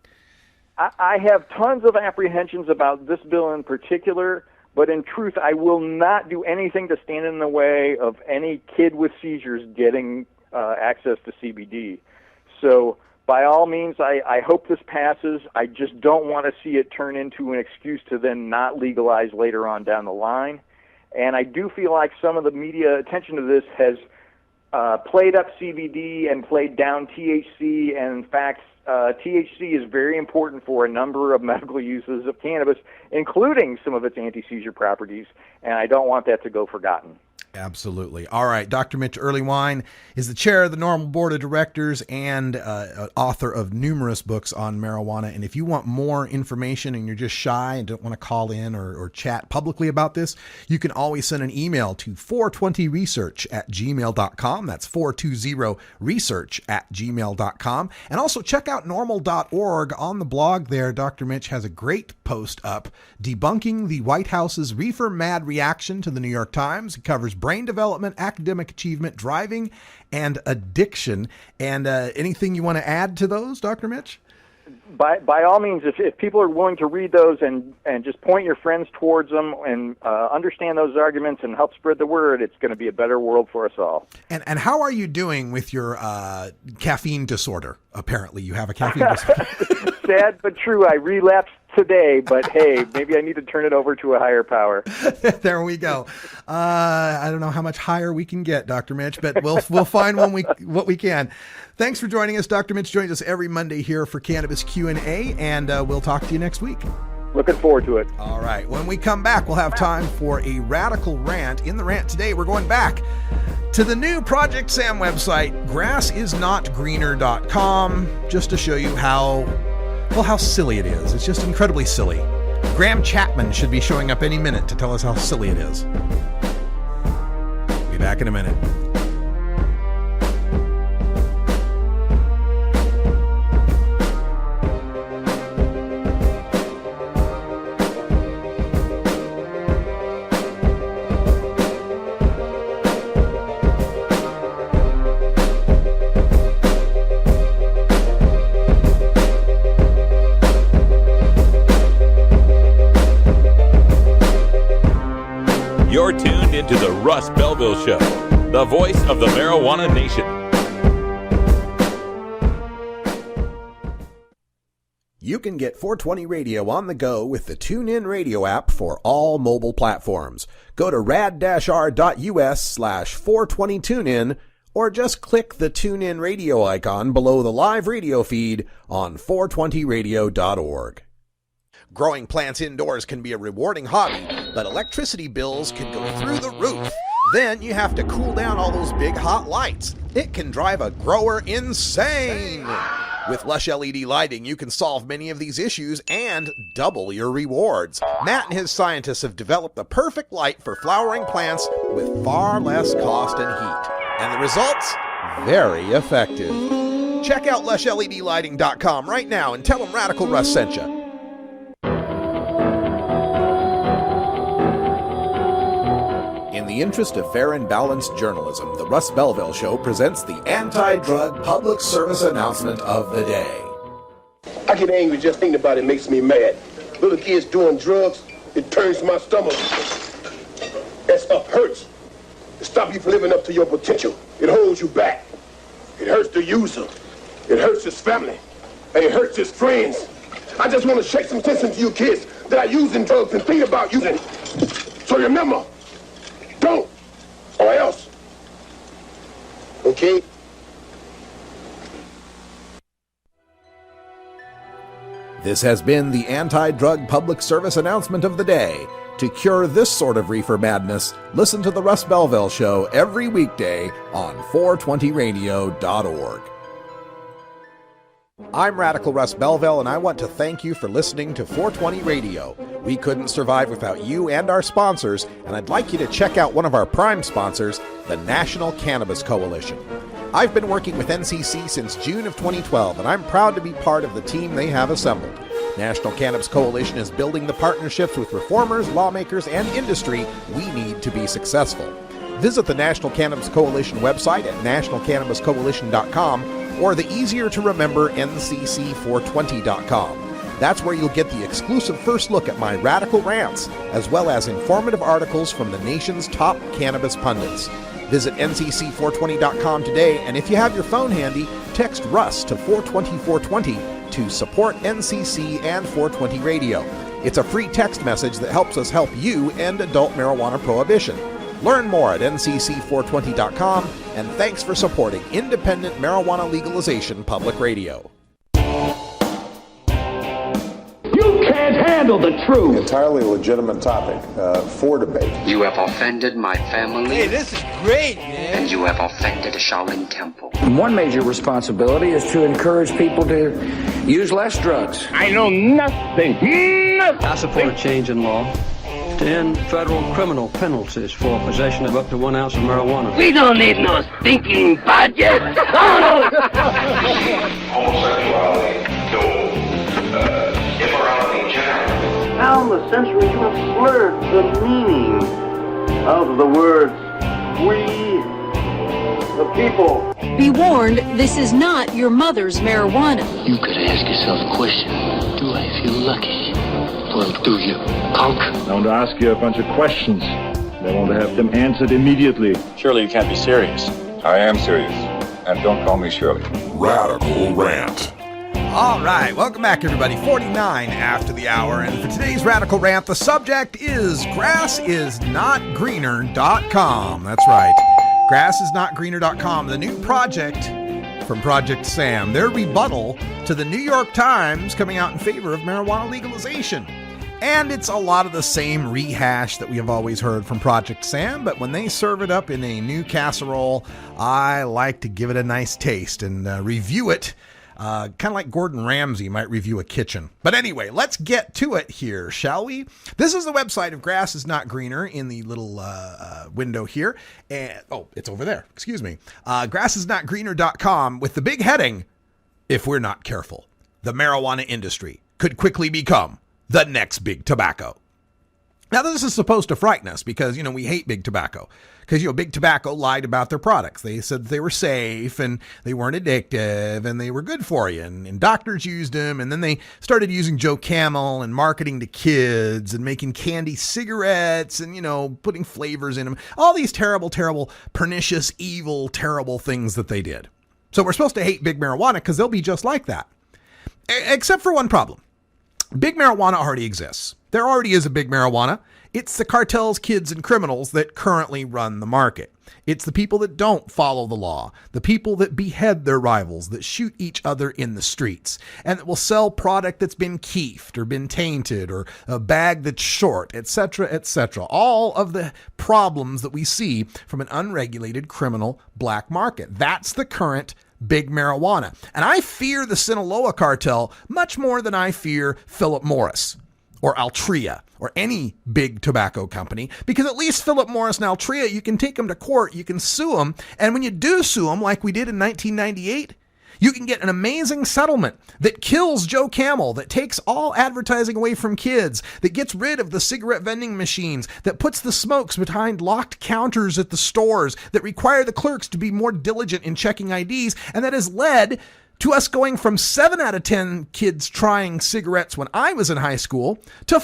I have tons of apprehensions about this bill in particular, but in truth, I will not do anything to stand in the way of any kid with seizures getting access to CBD. So by all means, I hope this passes. I just don't want to see it turn into an excuse to then not legalize later on down the line. And I do feel like some of the media attention to this has played up CBD and played down THC, and in fact, THC is very important for a number of medical uses of cannabis, including some of its anti-seizure properties, and I don't want that to go forgotten. Absolutely. All right. Dr. Mitch Earlywine is the chair of the Normal Board of Directors and author of numerous books on marijuana. And if you want more information and you're just shy and don't want to call in or chat publicly about this, you can always send an email to 420research@gmail.com. That's 420research@gmail.com. And also check out normal.org. On the blog there, Dr. Mitch has a great post up debunking the White House's reefer mad reaction to the New York Times. It covers brain development, academic achievement, driving, and addiction. And anything you want to add to those, Dr. Mitch? By all means, if people are willing to read those and just point your friends towards them and understand those arguments and help spread the word, it's going to be a better world for us all. And how are you doing with your caffeine disorder? Apparently, you have a caffeine disorder. Sad but true. I relapsed today, but hey, maybe I need to turn it over to a higher power. There we go. I don't know how much higher we can get, Dr. Mitch, but we'll find what we can. Thanks for joining us. Dr. Mitch joins us every Monday here for Cannabis Q&A, and we'll talk to you next week. Looking forward to it. All right. When we come back, we'll have time for a radical rant. In the rant today, we're going back to the new Project Sam website, GrassIsNotGreener.com, just to show you how silly it is. It's just incredibly silly. Graham Chapman should be showing up any minute to tell us how silly it is. Be back in a minute. You're tuned into the Russ Belville Show, the voice of the marijuana nation. You can get 420 Radio on the go with the TuneIn Radio app for all mobile platforms. Go to rad-r.us/420tunein or just click the TuneIn Radio icon below the live radio feed on 420radio.org. Growing plants indoors can be a rewarding hobby, but electricity bills can go through the roof. Then you have to cool down all those big hot lights. It can drive a grower insane. With Lush LED lighting, you can solve many of these issues and double your rewards. Matt and his scientists have developed the perfect light for flowering plants with far less cost and heat. And the results? Very effective. Check out LushLEDlighting.com right now and tell them Radical Russ sent you. In the interest of fair and balanced journalism, the Russ Belville Show presents the anti-drug public service announcement of the day. I get angry just thinking about it. Makes me mad. Little kids doing drugs, it turns my stomach. That stuff hurts. It stops you from living up to your potential. It holds you back. It hurts the user. It hurts his family. And it hurts his friends. I just want to shake some sense into you kids that are using drugs and think about using it. So remember, don't, or else. Okay? This has been the anti-drug public service announcement of the day. To cure this sort of reefer madness, listen to the Russ Belville Show every weekday on 420radio.org. I'm Radical Russ Belville, and I want to thank you for listening to 420 Radio. We couldn't survive without you and our sponsors, and I'd like you to check out one of our prime sponsors, the National Cannabis Coalition. I've been working with NCC since June of 2012, and I'm proud to be part of the team they have assembled. National Cannabis Coalition is building the partnerships with reformers, lawmakers, and industry we need to be successful. Visit the National Cannabis Coalition website at nationalcannabiscoalition.com or the easier-to-remember ncc420.com. That's where you'll get the exclusive first look at my radical rants, as well as informative articles from the nation's top cannabis pundits. Visit ncc420.com today, and if you have your phone handy, text Russ to 420-420 to support NCC and 420 Radio. It's a free text message that helps us help you end adult marijuana prohibition. Learn more at ncc420.com, and thanks for supporting independent marijuana legalization public radio. You can't can't handle the truth. Entirely legitimate topic for debate. You have offended my family. Hey, this is great, man. And you have offended a Shaolin temple. One major responsibility is to encourage people to use less drugs. I know nothing. I support a change in law to end federal criminal penalties for possession of up to 1 ounce of marijuana. We don't need no stinking budget. Homosexuality, no immorality in general. Now in the century you have slurred the meaning of the words we, the people. Be warned, this is not your mother's marijuana. You could ask yourself a question. Do I feel lucky? Well, do you, punk? I want to ask you a bunch of questions. I want to have them answered immediately. Surely you can't be serious. I am serious. And don't call me Shirley. Radical Rant. All right, welcome back, everybody. 49 after the hour, and for today's Radical Rant, the subject is GrassIsNotGreener.com. That's right, GrassIsNotGreener.com, the new project from Project Sam. Their rebuttal to the New York Times coming out in favor of marijuana legalization. And it's a lot of the same rehash that we have always heard from Project Sam, but when they serve it up in a new casserole, I like to give it a nice taste and review it. Kind of like Gordon Ramsay might review a kitchen. But anyway, let's get to it here, shall we? This is the website of Grass is Not Greener in the little window here. And it's over there. Excuse me. GrassIsNotGreener.com with the big heading, if we're not careful, the marijuana industry could quickly become the next big tobacco. Now, this is supposed to frighten us because, we hate big tobacco. Because, big tobacco lied about their products. They said they were safe and they weren't addictive and they were good for you. And doctors used them. And then they started using Joe Camel and marketing to kids and making candy cigarettes and, putting flavors in them. All these terrible, terrible, pernicious, evil, terrible things that they did. So we're supposed to hate big marijuana because they'll be just like that. Except for one problem. Big marijuana already exists. There already is a big marijuana. It's the cartels, kids, and criminals that currently run the market. It's the people that don't follow the law, the people that behead their rivals, that shoot each other in the streets, and that will sell product that's been keefed or been tainted or a bag that's short, etc., etc. All of the problems that we see from an unregulated criminal black market. That's the current big marijuana. And I fear the Sinaloa cartel much more than I fear Philip Morris or Altria or any big tobacco company, because at least Philip Morris and Altria, you can take them to court, you can sue them, and when you do sue them, like we did in 1998, you can get an amazing settlement that kills Joe Camel, that takes all advertising away from kids, that gets rid of the cigarette vending machines, that puts the smokes behind locked counters at the stores, that require the clerks to be more diligent in checking IDs, and that has led to us going from 7 out of 10 kids trying cigarettes when I was in high school to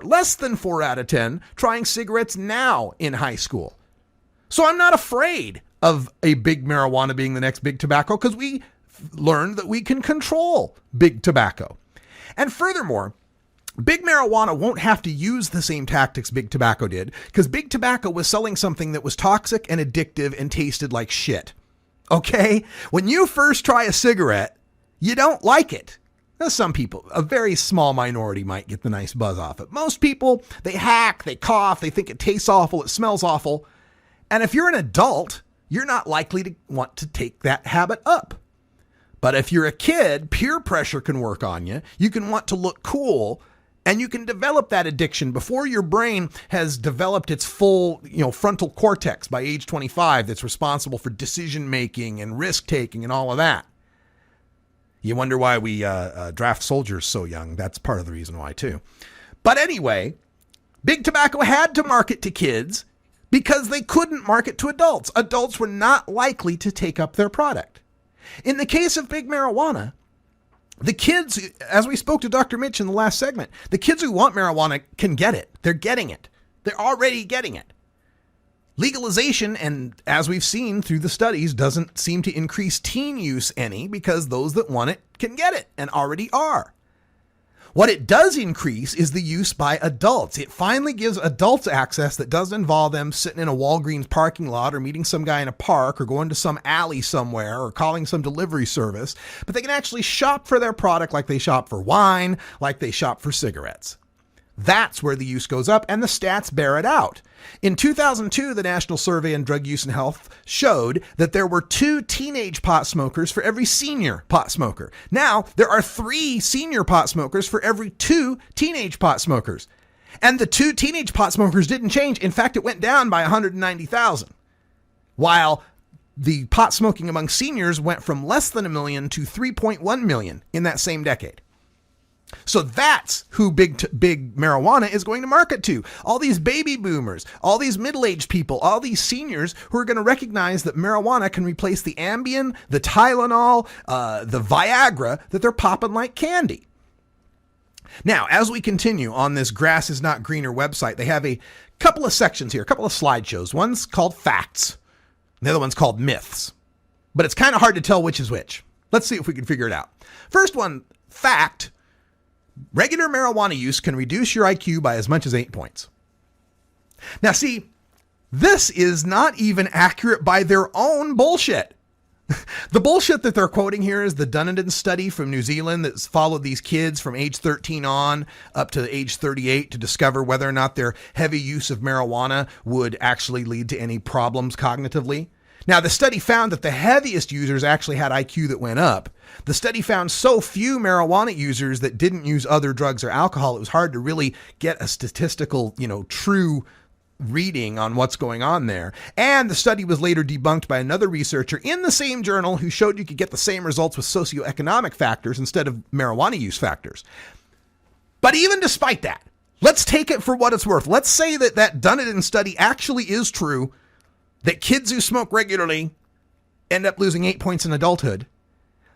less than 4 out of 10 trying cigarettes now in high school. So I'm not afraid of a big marijuana being the next big tobacco because we learned that we can control big tobacco. And furthermore, big marijuana won't have to use the same tactics big tobacco did because big tobacco was selling something that was toxic and addictive and tasted like shit. Okay? When you first try a cigarette, you don't like it. Now, some people, a very small minority, might get the nice buzz off it. Most people, they hack, they cough, they think it tastes awful, it smells awful. And if you're an adult, you're not likely to want to take that habit up. But if you're a kid, peer pressure can work on you. You can want to look cool, and you can develop that addiction before your brain has developed its full, frontal cortex by age 25 that's responsible for decision making and risk taking and all of that. You wonder why we draft soldiers so young. That's part of the reason why too. But anyway, big tobacco had to market to kids because they couldn't market to adults. Adults were not likely to take up their product. In the case of big marijuana, the kids, as we spoke to Dr. Mitch in the last segment, the kids who want marijuana can get it. They're getting it. They're already getting it. Legalization, and as we've seen through the studies, doesn't seem to increase teen use any because those that want it can get it and already are. What it does increase is the use by adults. It finally gives adults access that doesn't involve them sitting in a Walgreens parking lot or meeting some guy in a park or going to some alley somewhere or calling some delivery service, but they can actually shop for their product like they shop for wine, like they shop for cigarettes. That's where the use goes up, and the stats bear it out. In 2002, the National Survey on Drug Use and Health showed that there were 2 teenage pot smokers for every senior pot smoker. Now, there are 3 senior pot smokers for every 2 teenage pot smokers. And the 2 teenage pot smokers didn't change. In fact, it went down by 190,000. While the pot smoking among seniors went from less than 1 million to 3.1 million in that same decade. So that's who big marijuana is going to market to. All these baby boomers, all these middle-aged people, all these seniors who are going to recognize that marijuana can replace the Ambien, the Tylenol, the Viagra that they're popping like candy. Now, as we continue on this Grass Is Not Greener website, they have a couple of sections here, a couple of slideshows. One's called facts. The other one's called myths. But it's kind of hard to tell which is which. Let's see if we can figure it out. First one, fact. Regular marijuana use can reduce your IQ by as much as 8 points. Now, see, this is not even accurate by their own bullshit. The bullshit that they're quoting here is the Dunedin study from New Zealand that's followed these kids from age 13 on up to age 38 to discover whether or not their heavy use of marijuana would actually lead to any problems cognitively. Now, the study found that the heaviest users actually had IQ that went up. The study found so few marijuana users that didn't use other drugs or alcohol, it was hard to really get a statistical, true reading on what's going on there. And the study was later debunked by another researcher in the same journal who showed you could get the same results with socioeconomic factors instead of marijuana use factors. But even despite that, let's take it for what it's worth. Let's say that Dunedin study actually is true, that kids who smoke regularly end up losing 8 points in adulthood.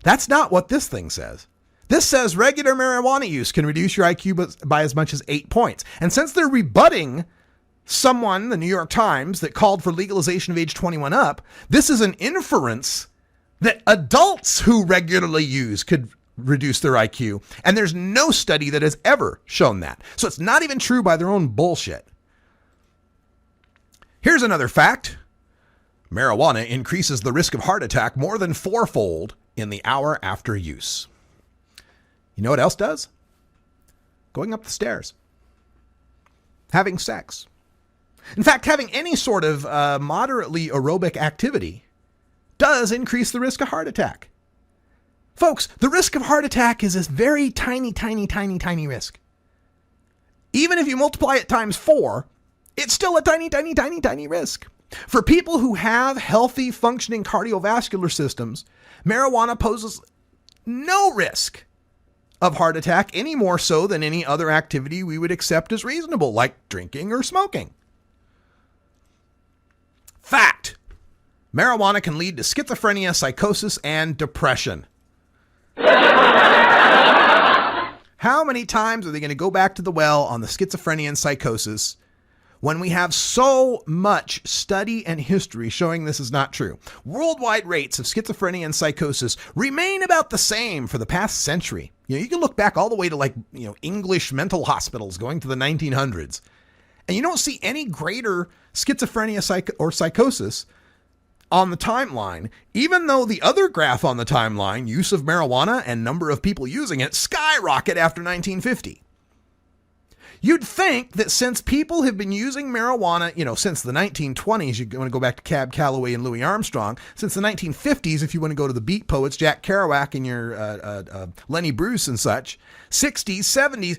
That's not what this thing says. This says regular marijuana use can reduce your IQ by as much as 8 points. And since they're rebutting someone, the New York Times, that called for legalization of age 21 up, this is an inference that adults who regularly use could reduce their IQ. And there's no study that has ever shown that. So it's not even true by their own bullshit. Here's another fact. Marijuana increases the risk of heart attack more than 4-fold in the hour after use. You know what else does? Going up the stairs. Having sex. In fact, having any sort of moderately aerobic activity does increase the risk of heart attack. Folks, the risk of heart attack is this very tiny, tiny, tiny, tiny risk. Even if you multiply it times 4, it's still a tiny, tiny, tiny, tiny risk. For people who have healthy, functioning cardiovascular systems, marijuana poses no risk of heart attack any more so than any other activity we would accept as reasonable, like drinking or smoking. Fact. Marijuana can lead to schizophrenia, psychosis, and depression. How many times are they going to go back to the well on the schizophrenia and psychosis when we have so much study and history showing this is not true? Worldwide rates of schizophrenia and psychosis remain about the same for the past century. You can look back all the way to English mental hospitals going to the 1900s. And you don't see any greater schizophrenia or psychosis on the timeline, even though the other graph on the timeline, use of marijuana and number of people using it, skyrocket after 1950. You'd think that since people have been using marijuana, since the 1920s, you want to go back to Cab Calloway and Louis Armstrong, since the 1950s, if you want to go to the Beat Poets, Jack Kerouac and your Lenny Bruce and such, 60s, 70s,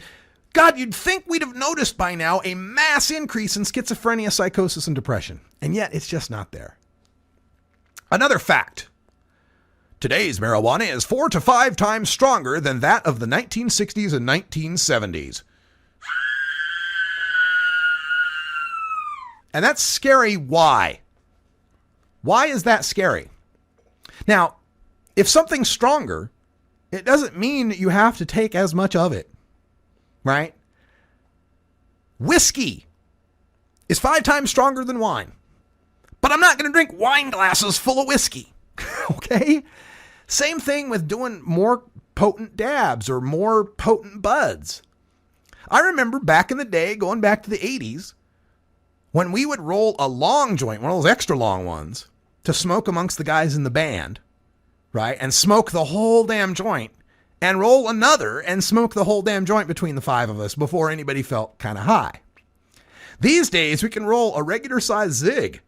God, you'd think we'd have noticed by now a mass increase in schizophrenia, psychosis, and depression. And yet it's just not there. Another fact. Today's marijuana is 4 to 5 times stronger than that of the 1960s and 1970s. And that's scary. Why? Why is that scary? Now, if something's stronger, it doesn't mean that you have to take as much of it, right? Whiskey is 5 times stronger than wine, but I'm not going to drink wine glasses full of whiskey, okay? Same thing with doing more potent dabs or more potent buds. I remember back in the day, going back to the 80s, when we would roll a long joint, one of those extra long ones, to smoke amongst the guys in the band, right? And smoke the whole damn joint, and roll another and smoke the whole damn joint between the five of us before anybody felt kind of high. These days, we can roll a regular size zig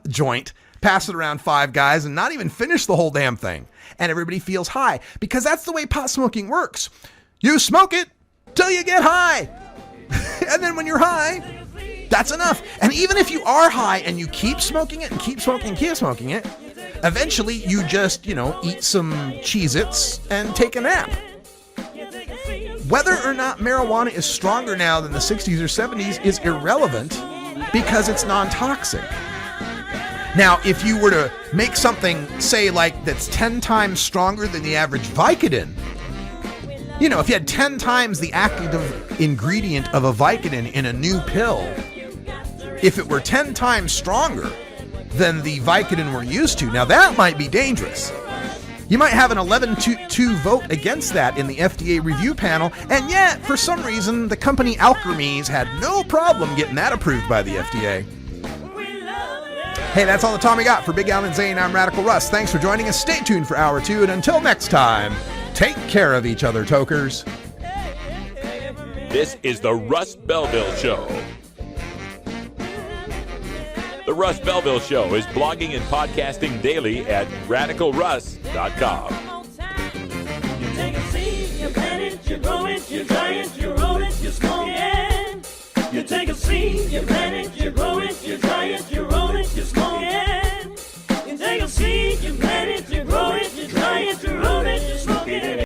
joint, pass it around five guys, and not even finish the whole damn thing. And everybody feels high, because that's the way pot smoking works. You smoke it till you get high. And then when you're high, that's enough. And even if you are high and you keep smoking it and keep smoking and keep smoking it, eventually you just, eat some Cheez-Its and take a nap. Whether or not marijuana is stronger now than the 60s or 70s is irrelevant because it's non-toxic. Now, if you were to make something, say, like that's 10 times stronger than the average Vicodin, if you had 10 times the active ingredient of a Vicodin in a new pill, if it were 10 times stronger than the Vicodin we're used to, now that might be dangerous. You might have an 11-2 vote against that in the FDA review panel, and yet, for some reason, the company Alkermes had no problem getting that approved by the FDA. Hey, that's all the time we got. For Big Al and Zane, I'm Radical Russ. Thanks for joining us. Stay tuned for Hour 2, and until next time, take care of each other, tokers. This is the Russ Belville Show. The Russ Belville Show is blogging and podcasting daily at RadicalRuss.com. You take a seed, you plant it, you grow it, you dry it, you roll it, you smoke it. You take a seed, you plant it, you